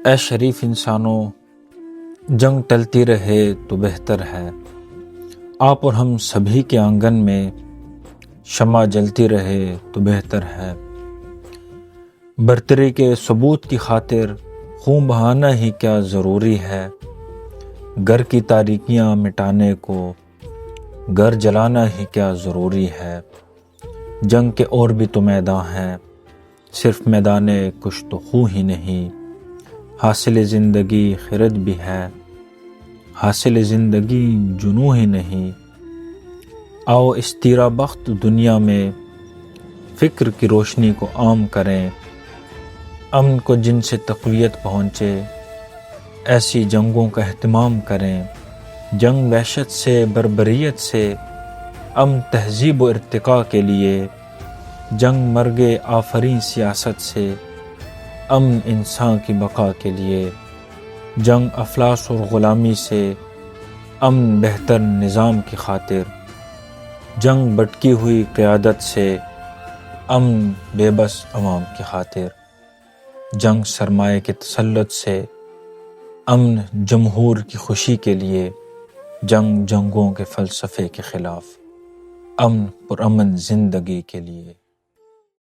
اے شریف انسانوں، جنگ ٹلتی رہے تو بہتر ہے، آپ اور ہم سبھی کے آنگن میں شمع جلتی رہے تو بہتر ہے۔ برتری کے ثبوت کی خاطر خون بہانا ہی کیا ضروری ہے، گھر کی تاریکیاں مٹانے کو گھر جلانا ہی کیا ضروری ہے۔ جنگ کے اور بھی تو میدان ہیں، صرف میدان کشت و خوں ہی نہیں، حاصل زندگی خرد بھی ہے، حاصل زندگی جنوں ہی نہیں۔ آؤ اس تیرہ بخت دنیا میں فکر کی روشنی کو عام کریں، امن کو جن سے تقویت پہنچے ایسی جنگوں کا اہتمام کریں۔ جنگ وحشت سے، بربریت سے، امن تہذیب و ارتقاء کے لیے، جنگ مرگ آفریں سیاست سے، امن انسان کی بقا کے لیے، جنگ افلاس اور غلامی سے، امن بہتر نظام کی خاطر، جنگ بٹکی ہوئی قیادت سے، امن بے بس عوام کی خاطر، جنگ سرمایہ کے تسلط سے، امن جمہور کی خوشی کے لیے، جنگ جنگوں کے فلسفے کے خلاف، امن پرامن زندگی کے لیے۔